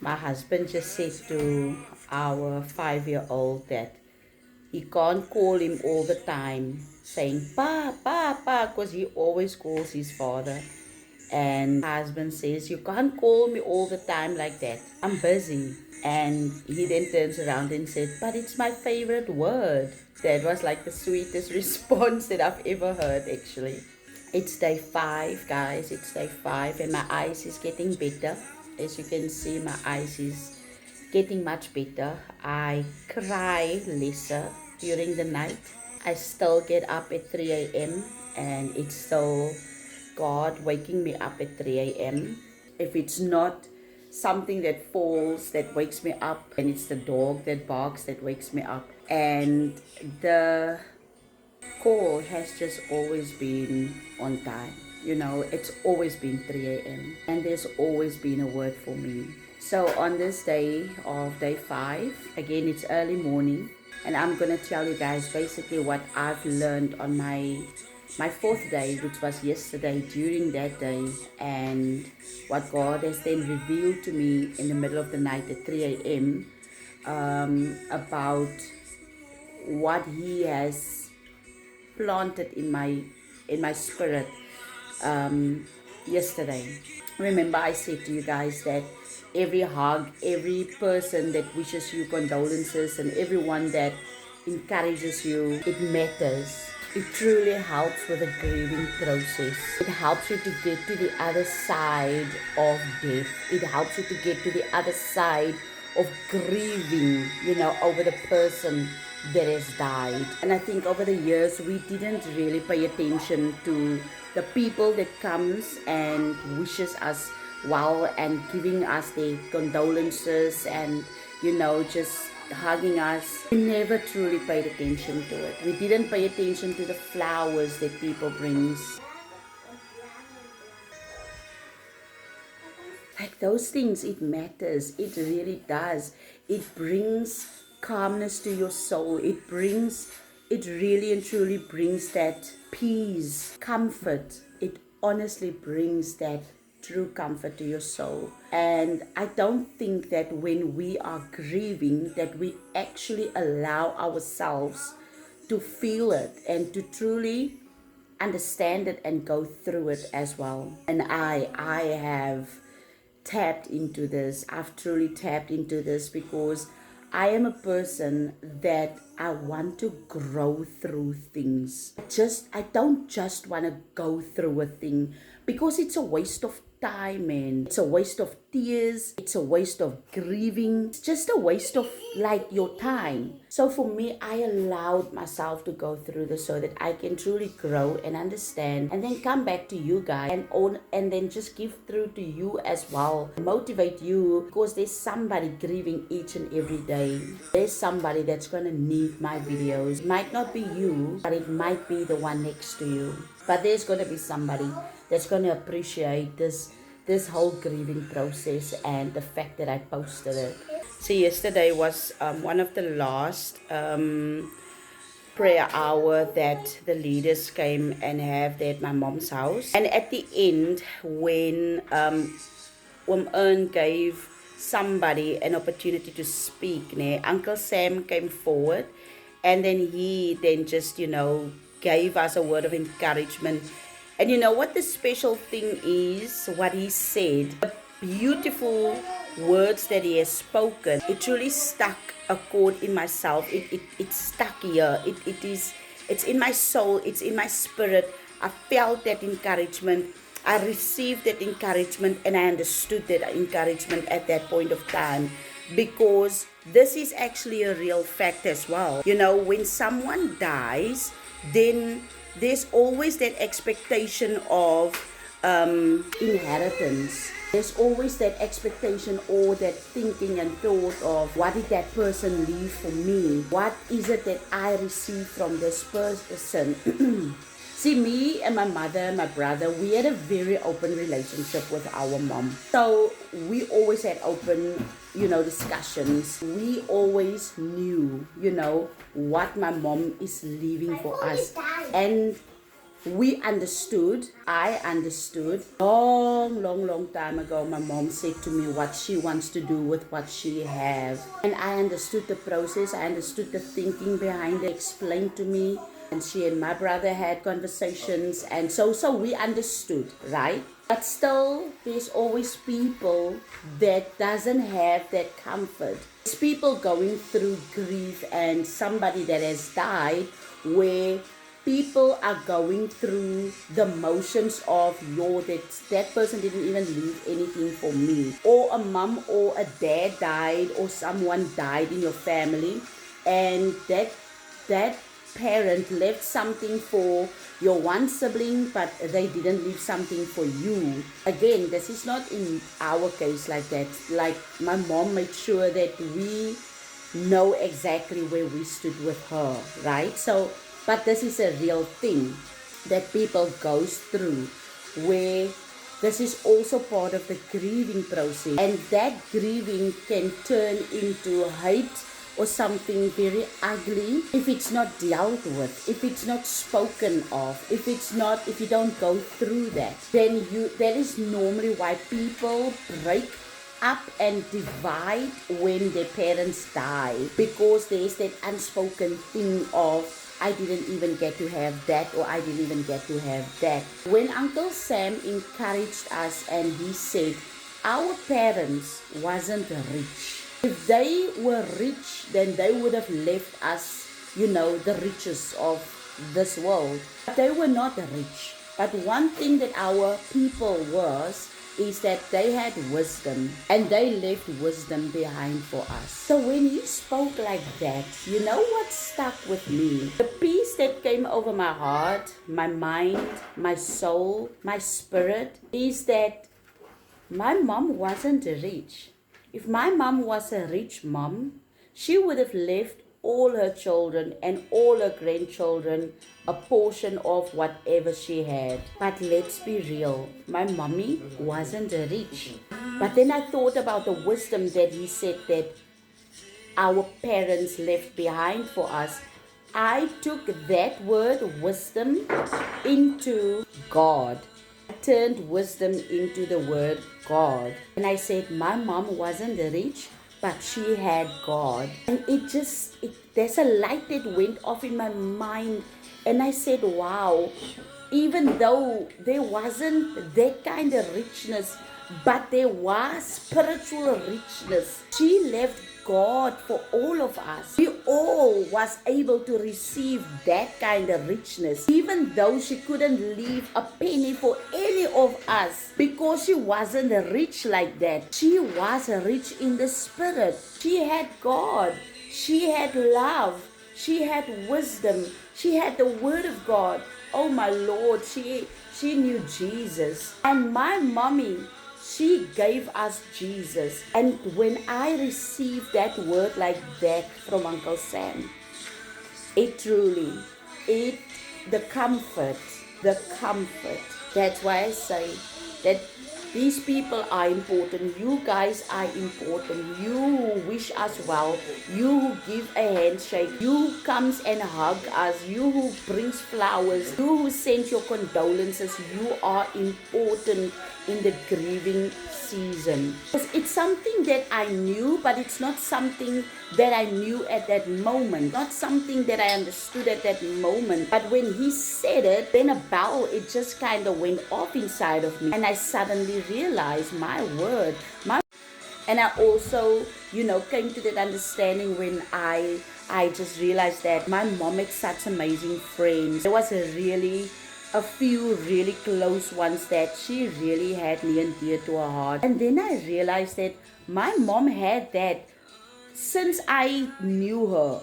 My husband just said to our 5-year-old that he can't call him all the time saying pa pa pa, because he always calls his father. And my husband says, you can't call me all the time like that, I'm busy. And he then turns around and said, but it's my favorite word. That was like the sweetest response that I've ever heard, actually. It's day 5, guys. It's day 5, and my eyes is getting better. As you can see, my eyes is getting much better. I cry lesser during the night. I still get up at 3 a.m. and it's still God waking me up at 3 a.m. If it's not something that falls that wakes me up, and it's the dog that barks that wakes me up. And the call has just always been on time. You know, it's always been 3 a.m. and there's always been a word for me. So on this day of day 5, again, it's early morning, and I'm gonna tell you guys basically what I've learned on my 4th day, which was yesterday, during that day, and what God has then revealed to me in the middle of the night at 3 a.m. About what He has planted in my spirit yesterday. Remember, I said to you guys that every hug, every person that wishes you condolences, and everyone that encourages you, it matters. It truly helps with the grieving process. It helps you to get to the other side of death. It helps you to get to the other side of grieving, over the person that has died. And I think over the years, we didn't really pay attention to the people that comes and wishes us well and giving us their condolences and, just hugging us. We never truly paid attention to it. We didn't pay attention to the flowers that people brings. Like those things, it matters. It really does. It brings calmness to your soul. It really and truly brings that peace, comfort. It honestly brings that true comfort to your soul. And I don't think that when we are grieving, that we actually allow ourselves to feel it and to truly understand it and go through it as well. And I have tapped into this. I've truly tapped into this because I am a person that I want to grow through things. I don't just want to go through a thing because it's a waste of time, and it's a waste of tears. It's a waste of grieving. It's just a waste of your time. So for me, I allowed myself to go through this so that I can truly grow and understand, and then come back to you guys and then just give through to you as well. Motivate you, because there's somebody grieving each and every day. There's somebody that's going to need my videos. It might not be you, but it might be the one next to you. But there's going to be somebody that's going to appreciate this whole grieving process and the fact that I posted it. So yesterday was one of the last prayer hour that the leaders came and have there at my mom's house. And at the end, when Ern gave somebody an opportunity to speak, Uncle Sam came forward, and then he just gave us a word of encouragement. And you know what the special thing is? What he said, the beautiful words that he has spoken, it truly stuck a chord in myself. It stuck here. It's in my soul. It's in my spirit. I felt that encouragement. I received that encouragement, and I understood that encouragement at that point of time, because this is actually a real fact as well. When someone dies, then there's always that expectation of inheritance. There's always that expectation or that thinking and thought of, what did that person leave for me? What is it that I receive from this person? See, me and my mother, my brother, we had a very open relationship with our mom. So we always had open, discussions. We always knew, what my mom is leaving for us. And we understood, I understood, long time ago, my mom said to me what she wants to do with what she have. And I understood the process, I understood the thinking behind it, explained to me. And she and my brother had conversations, and so we understood, right? But still, there's always people that doesn't have that comfort. There's people going through grief and somebody that has died, where people are going through the motions of that person didn't even leave anything for me, or a mom or a dad died, or someone died in your family, and that parent left something for your one sibling, but they didn't leave something for you. Again, this is not in our case like that. Like, my mom made sure that we know exactly where we stood with her, right? So, but this is a real thing that people goes through, where this is also part of the grieving process, and that grieving can turn into hate or something very ugly if it's not dealt with, if it's not spoken of, if you don't go through that. Then that is normally why people break up and divide when their parents die, because there's that unspoken thing of, I didn't even get to have that, or I didn't even get to have that. When Uncle Sam encouraged us and he said, our parents wasn't rich. If they were rich, then they would have left us, the riches of this world. But they were not rich. But one thing that our people is that they had wisdom, and they left wisdom behind for us. So when he spoke like that, you know what stuck with me? The peace that came over my heart, my mind, my soul, my spirit, is that my mom wasn't rich. If my mom was a rich mom, she would have left all her children and all her grandchildren a portion of whatever she had. But let's be real, my mommy wasn't rich. But then I thought about the wisdom that he said that our parents left behind for us. I took that word wisdom into God. I turned wisdom into the word God. And I said, my mom wasn't rich, but she had God. And there's a light that went off in my mind. And I said, wow, even though there wasn't that kind of richness, but there was spiritual richness. She left God for all of us. We all was able to receive that kind of richness, even though she couldn't leave a penny for any of us, because she wasn't rich like that. She was rich in the spirit. She had God. She had love. She had wisdom. She had the word of God. Oh my Lord, she knew Jesus. And my mommy, she gave us Jesus. And when I received that word like that from Uncle Sam, the comfort. That's why I say that these people are important. You guys are important. You who wish us well. You who give a handshake. You who comes and hug us. You who brings flowers. You who sends your condolences. You are important in the grieving season. It's something that I knew, but it's not something that I knew at that moment. Not something that I understood at that moment. But when he said it, then a bell, it just kind of went off inside of me. And I suddenly realized, my word. And I also, came to that understanding when I just realized that my mom had such amazing friends. There was a few really close ones that she really had near and dear to her heart. And then I realized that my mom had that since I knew her,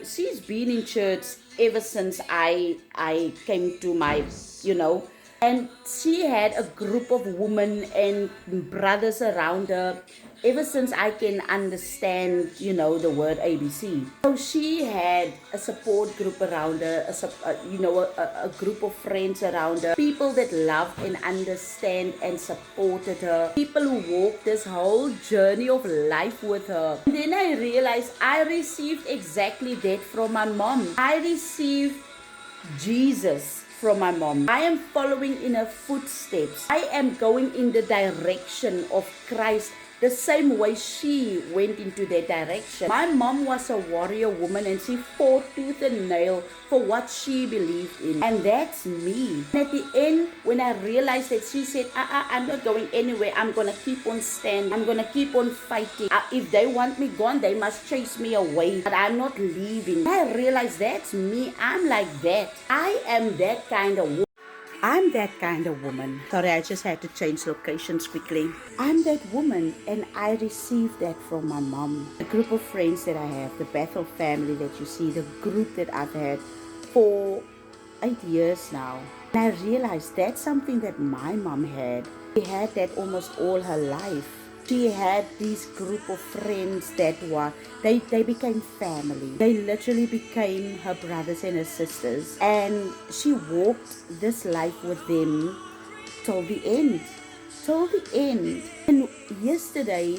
she's been in church ever since I came to my, and she had a group of women and brothers around her. ever since I can understand, the word ABC. So she had a support group around her, a group of friends around her, people that loved and understand and supported her, people who walked this whole journey of life with her. And then I realized I received exactly that from my mom. I received Jesus from my mom. I am following in her footsteps. I am going in the direction of Christ, the same way she went into that direction. My mom was a warrior woman and she fought tooth and nail for what she believed in. And that's me. And at the end, when I realized that, she said, I'm not going anywhere. I'm going to keep on standing. I'm going to keep on fighting. If they want me gone, they must chase me away. But I'm not leaving. I realized that's me. I'm like that. I am that kind of woman. I'm that kind of woman. Sorry, I just had to change locations quickly. I'm that woman, and I received that from my mom. The group of friends that I have, the Bethel family that you see, the group that I've had for 8 years now. And I realized that's something that my mom had. She had that almost all her life. She had this group of friends that they became family. They literally became her brothers and her sisters. And she walked this life with them till the end. Till the end. And yesterday,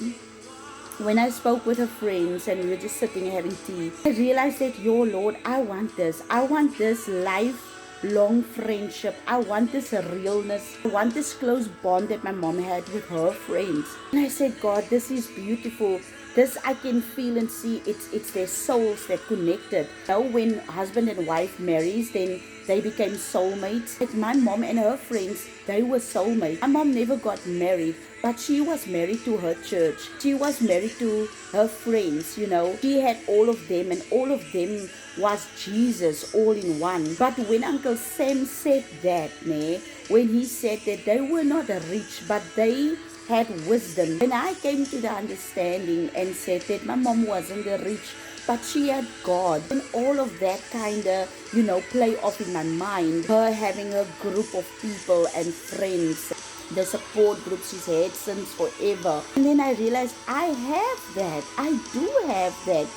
when I spoke with her friends and we were just sitting having tea, I realized that, your Lord, I want this. I want this lifelong friendship. I want this realness. I want this close bond that my mom had with her friends. And I said, God, this is beautiful. This I can feel and see. It's their souls that connected. Now when husband and wife marries, then they became soulmates. Like my mom and her friends, they were soulmates. My mom never got married, but she was married to her church. She was married to her friends, She had all of them, and all of them was Jesus all in one. But when Uncle Sam said that, when he said that they were not rich, but they had wisdom, and I came to the understanding and said that my mom wasn't rich, but she had God. And all of that kind of, play off in my mind. Her having a group of people and friends, the support group she's had since forever. And then I realized I have that. I do have that.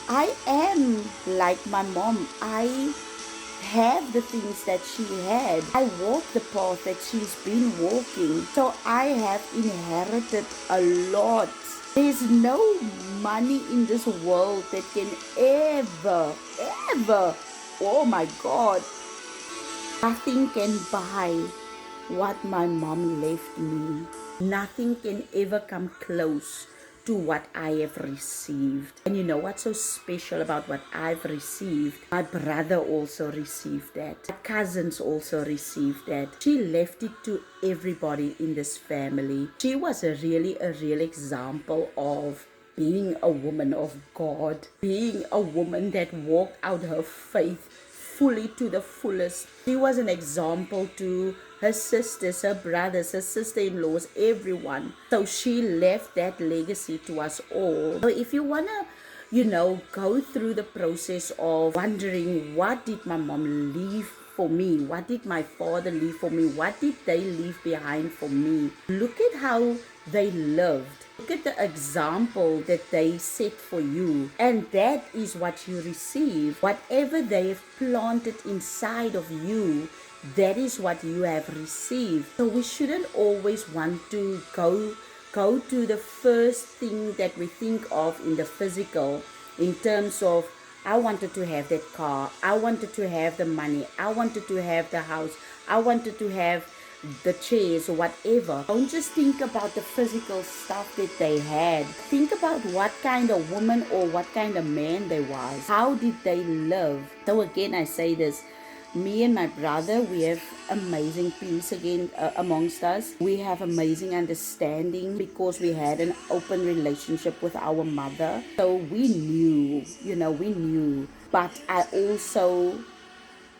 I am like my mom. I have the things that she had. I walk the path that she's been walking. So I have inherited a lot. There's no money in this world that can ever, oh my God, nothing can buy what my mom left me. Nothing can ever come close to what I have received. And you know what's so special about what I've received? My brother also received that. My cousins also received that. She left it to everybody in this family. She was a real example of being a woman of God, being a woman that walked out her faith fully to the fullest. She was an example to her sisters, her brothers, her sister-in-laws, everyone. So she left that legacy to us all. So if you want to, go through the process of wondering, what did my mom leave for me? What did my father leave for me? What did they leave behind for me? Look at how they lived. Look at the example that they set for you. And that is what you receive. Whatever they have planted inside of you, that is what you have received. So we shouldn't always want to go to the first thing that we think of in the physical, in terms of, I wanted to have that car, I wanted to have the money, I wanted to have the house, I wanted to have the chairs or whatever. Don't just think about the physical stuff that they had. Think about what kind of woman or what kind of man they was. How did they live? So again, I say this, me and my brother, we have amazing peace again amongst us. We have amazing understanding because we had an open relationship with our mother. So we knew. But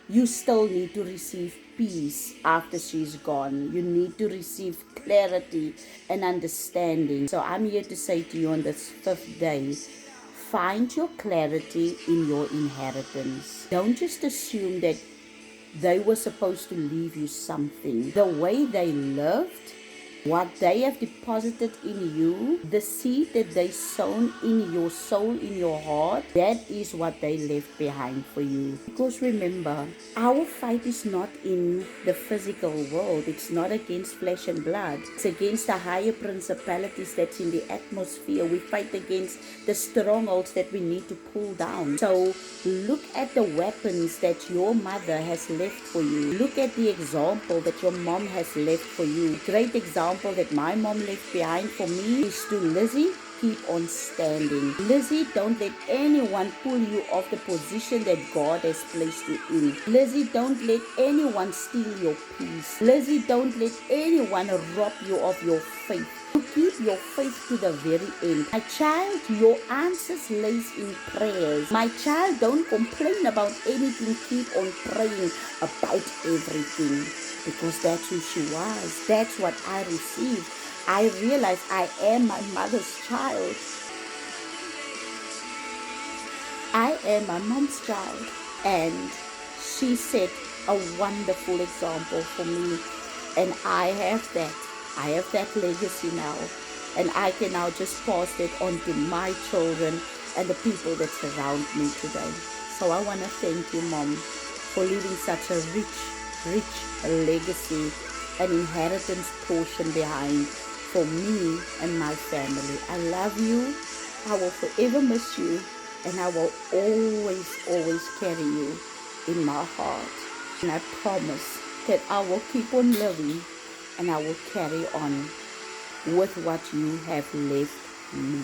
you still need to receive peace after she's gone. You need to receive clarity and understanding. So I'm here to say to you on this 5th day, find your clarity in your inheritance. Don't just assume that they were supposed to leave you something. The way they lived, What they have deposited in you, the seed that they sown in your soul, in your heart, that is what they left behind for you. Because remember, our fight is not in the physical world. It's not against flesh and blood. It's against the higher principalities that's in the atmosphere. We fight against the strongholds that we need to pull down. So look at the weapons that your mother has left for you. Look at the example that your mom has left for you. Great example that my mom left behind for me is to Lizzie, keep on standing. Lizzie, don't let anyone pull you off the position that God has placed you in. Lizzie, don't let anyone steal your peace. Lizzie, don't let anyone rob you of your faith. You keep your faith to the very end. My child, your answers lays in prayers. My child, don't complain about anything. Keep on praying about everything. Because that's who she was. That's what I received. I realized I am my mother's child. I am my mom's child. And she set a wonderful example for me. And I have that. I have that legacy now. And I can now just pass it on to my children and the people that surround me today. So I want to thank you, Mom, for leaving such a rich legacy, an inheritance portion behind for me and my family. I love you. I will forever miss you. And I will always carry you in my heart. And I promise that I will keep on living and I will carry on with what you have left me.